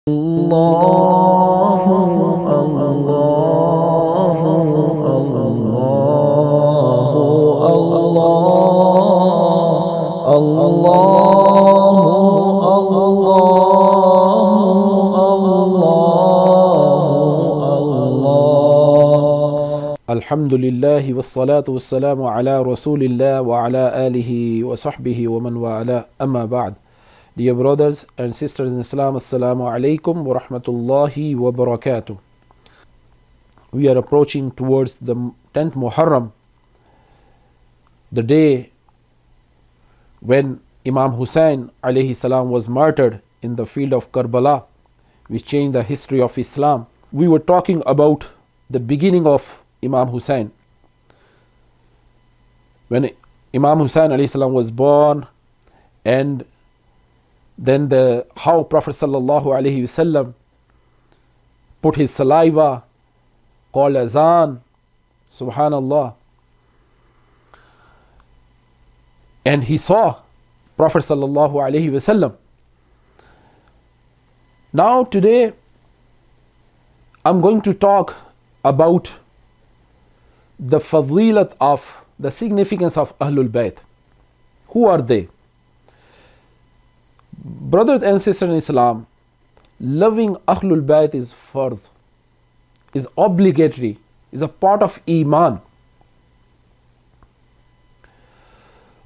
الله الله الله الله الله الله الحمد لله والصلاة والسلام على رسول الله وعلى آله وصحبه ومن والاه أما بعد. Dear brothers and sisters in Islam, Assalamu alaikum wa rahmatullahi wa barakatuh. We are approaching towards the 10th Muharram, the day when Imam Hussein alayhi salam was martyred in the field of Karbala, which changed the history of Islam. We were talking about the beginning of Imam Hussein. When Imam Hussein alayhi salam was born, and then how Prophet sallallahu alaihi wasallam put his saliva, called azan, subhanallah, and he saw Prophet sallallahu alaihi wasallam. Now today I'm going to talk about the fadilat of the significance of Ahlul Bayt. Who are they? Brothers and sisters in Islam, loving Ahlul Bayt is farz, is obligatory, is a part of Iman.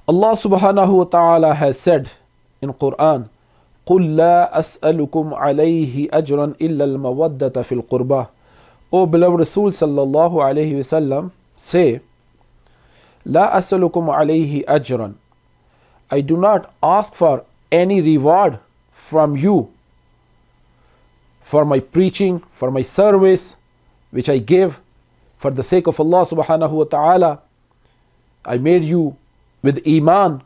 Allah subhanahu wa ta'ala has said in Quran, قُلْ لَا أَسْأَلُكُمْ عَلَيْهِ أَجْرًا إِلَّا الْمَوَدَّةَ فِي الْقُرْبَةِ. O beloved Rasul sallallahu alayhi wa sallam, say, لَا أَسْأَلُكُمْ عَلَيْهِ أَجْرًا. I do not ask for any reward from you for my preaching, for my service, which I give for the sake of Allah subhanahu wa ta'ala. I made you with Iman.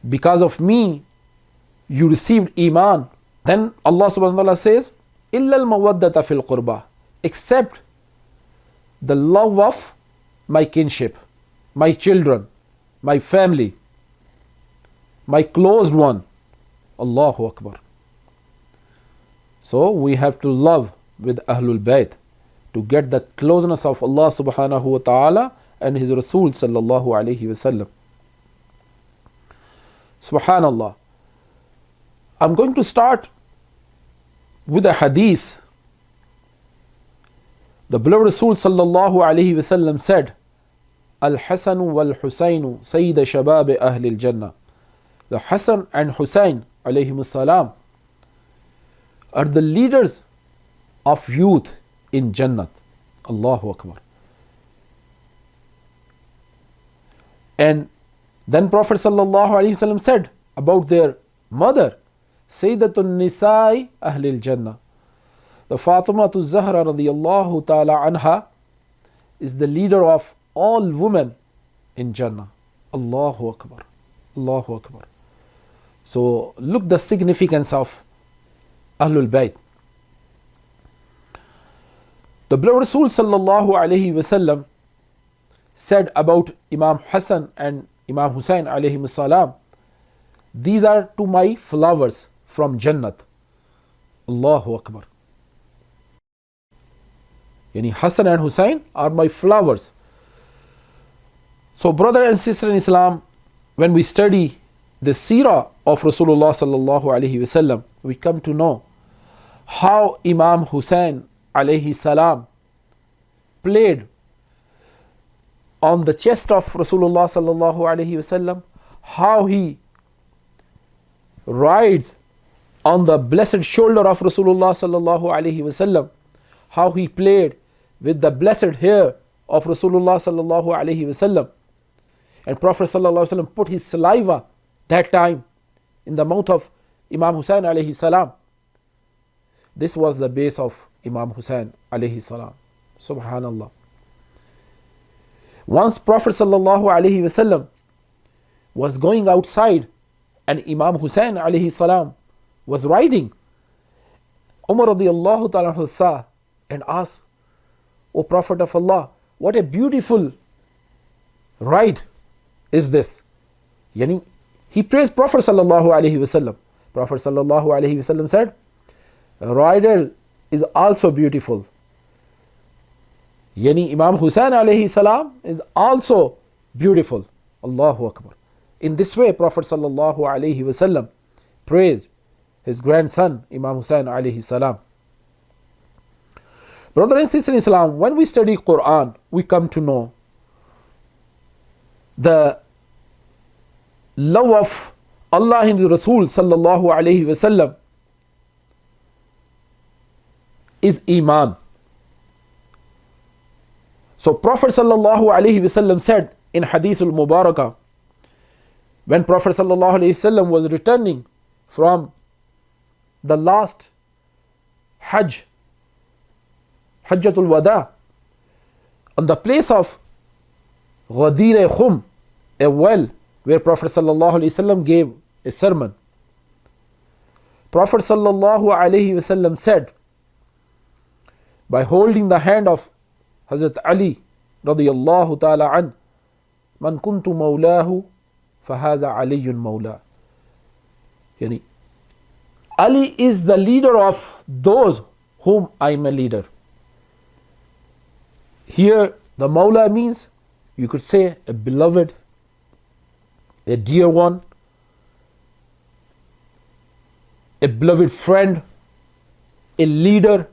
Because of me, you received Iman. Then Allah subhanahu wa ta'ala says, إِلَّا الْمَوَدَّةَ فِي الْقُرْبَةِ, except the love of my kinship, my children, my family, my closed one. Allahu Akbar. So we have to love with Ahlul Bayt to get the closeness of Allah subhanahu wa ta'ala and His Rasul sallallahu alayhi wa sallam. Subhanallah. I'm going to start with a hadith. The beloved Rasul sallallahu alayhi wa sallam said, Al-Hasan wal-Husaynu Sayyid Shabab Ahlil Jannah. The Hassan and Hussein alayhimus salam are the leaders of youth in Jannat. Allahu Akbar. And then Prophet sallallahu alayhi wasallam said about their mother, Sayyidatun Nisa'i Ahlil Jannah. The Fatimatu Zahra radiyallahu ta'ala anha is the leader of all women in Jannah. Allahu Akbar. Allahu Akbar. So look the significance of Ahlul Bayt. The beloved Rasul sallallahu alayhi wasallam said about Imam Hassan and Imam Hussein alayhi salam, these are to my flowers from Jannat. Allahu Akbar. Yani Hassan and Hussein are my flowers. So brother and sister in Islam, when we study the seerah of Rasulullah sallallahu alaihi wasallam, we come to know how Imam Hussein alayhi salam played on the chest of Rasulullah sallallahu alaihi wasallam, how he rides on the blessed shoulder of Rasulullah sallallahu alaihi wasallam, how he played with the blessed hair of Rasulullah sallallahu alaihi wasallam. And Prophet sallallahu alaihi wasallam put his saliva that time in the mouth of Imam Hussein alayhi salam. This was the base of Imam Hussein alayhi salam. Subhanallah. Once Prophet sallallahu alayhi wasallam was going outside and Imam Hussein alayhi salam was riding, Umar radiyallahu ta'ala saw and asked, O Prophet of Allah, what a beautiful ride is this. Yani, he praised Prophet sallallahu alaihi wasallam. Prophet sallallahu alaihi wasallam said, rider is also beautiful. Yani Imam Hussain alayhi salam is also beautiful. Allahu Akbar. In this way, Prophet sallallahu alayhi wasallam praised his grandson Imam Hussain alayhi salam. Brother and sister in Islam, when we study Quran, we come to know the love of Allah and the Rasul sallallahu alayhi wasallam is Iman. So Prophet sallallahu alayhi wasallam said in Hadith al-Mubarakah, when Prophet sallallahu alayhi wasallam was returning from the last Hajj, Hajjatul Wada, on the place of Ghadir Khum, a well where Prophet sallallahu alayhi wasallam gave a sermon. Prophet sallallahu alayhi wasallam said, by holding the hand of Hazrat Ali radiyallahu ta'ala an, man kuntu mawlahu fahaza aliyun mawla. Yani, Ali is the leader of those whom I am a leader. Here the Mawla means, you could say, a beloved, a dear one, a beloved friend, a leader.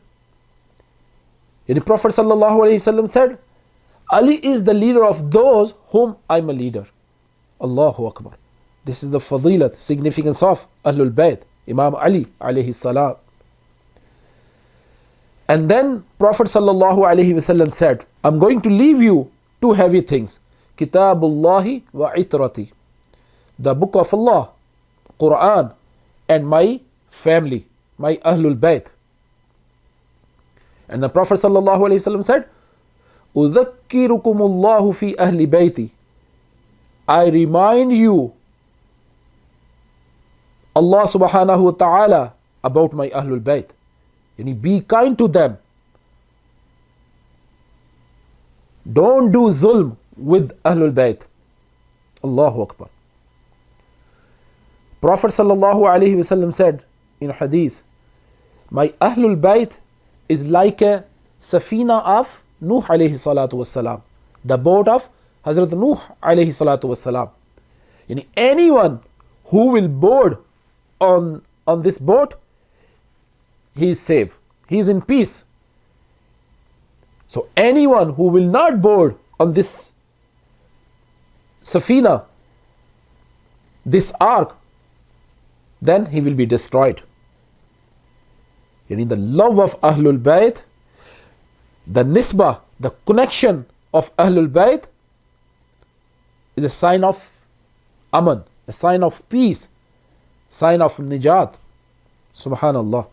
And the Prophet sallallahu alayhi wasallam said, Ali is the leader of those whom I am a leader. Allahu Akbar. This is the fadilat, significance of Ahlul-Bait, Imam Ali alayhi salam. And then Prophet sallallahu alayhi wasallam said, I'm going to leave you two heavy things. Kitabullahi wa itrati. The book of Allah, Quran, and my family, my Ahlul Bayt. And the Prophet sallallahu alayhi wasallam said, Udhakkirukumullahu fi ahli bayti. I remind you, Allah subhanahu wa ta'ala, about my Ahlul Bayt. Yani be kind to them. Don't do zulm with Ahlul Bayt. Allahu Akbar. Prophet sallallahu alayhi wasallam said in hadith, my Ahlul Bayt is like a safina of Nuh alayhi salatu wassalam, the boat of Hazrat Nuh alayhi salatu wassalam. Yani anyone who will board on this boat, he is safe, he is in peace. So anyone who will not board on this safina, this ark, then he will be destroyed. Yani the love of Ahlul Bayt, the nisbah, the connection of Ahlul Bayt is a sign of aman, a sign of peace, sign of nijat. Subhanallah.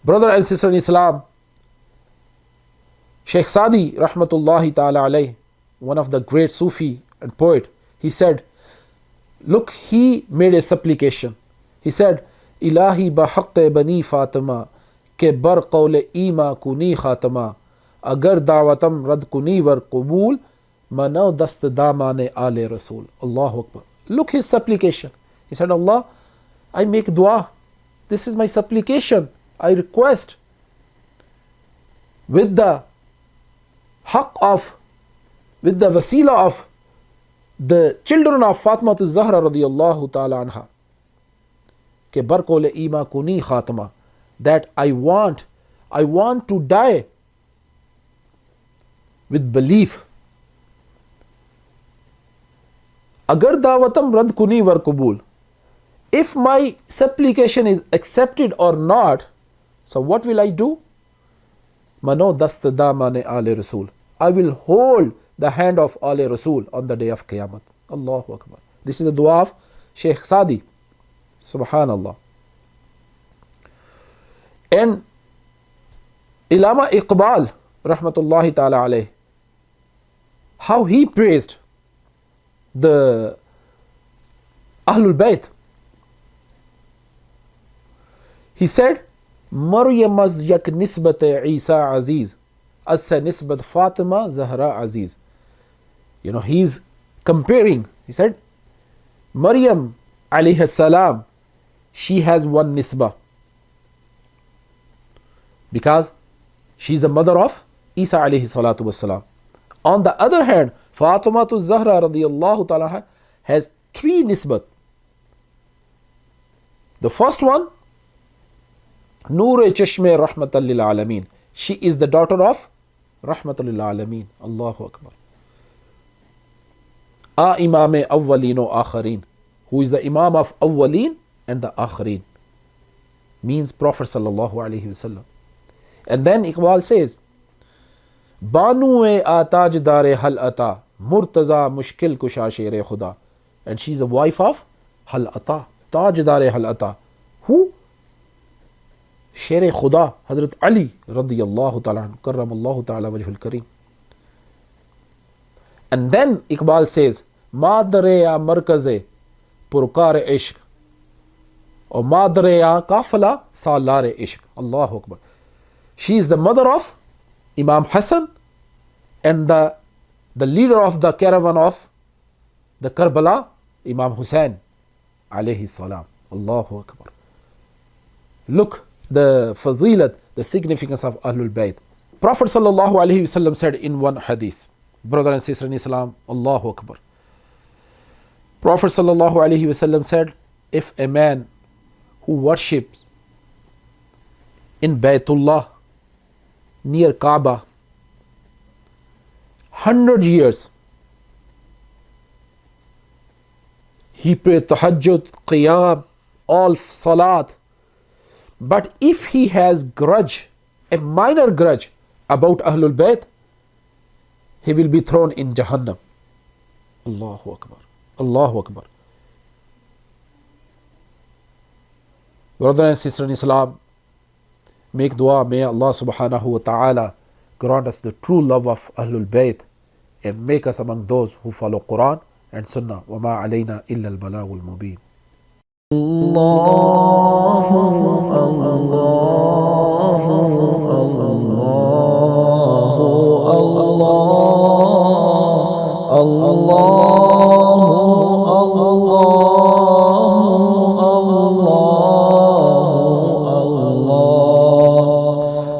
Brother and sister in Islam, Shaykh Sadi rahmatullahi ta'ala alayh, one of the great Sufi and poet, he said, look, he made a supplication. He said, Ilahi bahaqqe bani Fatima ke bar qawle ima kuni khatama agar da'watam rad kuni war qubul mano dast damane Ahle Rasul. Allahu Akbar. Look his supplication. He said, Allah, I make dua. This is my supplication. I request with the haqq of, with the wasila of the children of Fatima Zahra radiyallahu ta'ala anha, ke bar qawle ima kuni khatama, that I want to die with belief. Agar dawatam rad kuni war qabul. If my supplication is accepted or not, so what will I do? Mano dast damane Ahle Rasul. I will hold the hand of Ahle Rasul on the day of Qiyamah. Allahu Akbar. This is the dua of Shaykh Sadi. Subhanallah. And Allama Iqbal rahmatullahi ta'ala alayh, how he praised the Ahlul Bayt. He said, Maryam az yak nisbat Isa Aziz, assa nisbat Fatima Zahra Aziz. You know, he's comparing. He said, Maryam alayhi salam, she has one nisbah because she's the mother of Isa alayhi salatu wassalam. On the other hand, Fatima Zahra radiyallahu ta'ala has three nisbat. The first one, Noor-e-Chashme Rahmatan lil Alameen. She is the daughter of Rahmatan lil Alameen. Allahu Akbar. Imam Awwaleen wa Akhareen, who is the Imam of Awwaleen and the Akhareen, means Prophet sallallahu alaihi wasallam. And then Iqbal says, Banu-e Atajdare Hal Ata, Murtaza Mushkil Kusha Shere Khuda. And she's the wife of Hal Ata, Tajdare Hal Ata. Who? Shere Khuda, Hazrat Ali radiyallahu ta'ala, karramallahu ta'ala wajhul kareem. And then Iqbal says, Madre ya markaze purkar ishq, or Madre ya kafala salare ishq. Allahu Akbar. She is the mother of Imam Hassan and the leader of the caravan of the Karbala, Imam Hussain alayhi salam. Allahu Akbar. Look, the fazilat, the significance of Ahlul-Bait. Prophet sallallahu alaihi wasallam said in one hadith, brother and sister in Islam, Allahu Akbar. Prophet sallallahu alaihi wasallam said, if a man who worships in Baytullah near Kaaba 100 years, he prayed tahajjud, qiyam, all salat, but if he has grudge, a minor grudge about Ahlul Bayt, he will be thrown in Jahannam. Allahu Akbar. Allahu Akbar. Brother and sister in Islam, make dua, may Allah subhanahu wa ta'ala grant us the true love of Ahlul Bayt and make us among those who follow Quran and Sunnah. وَمَا عَلَيْنَا إِلَّا الْبَلَاغُ الْمُبِينُ. Allah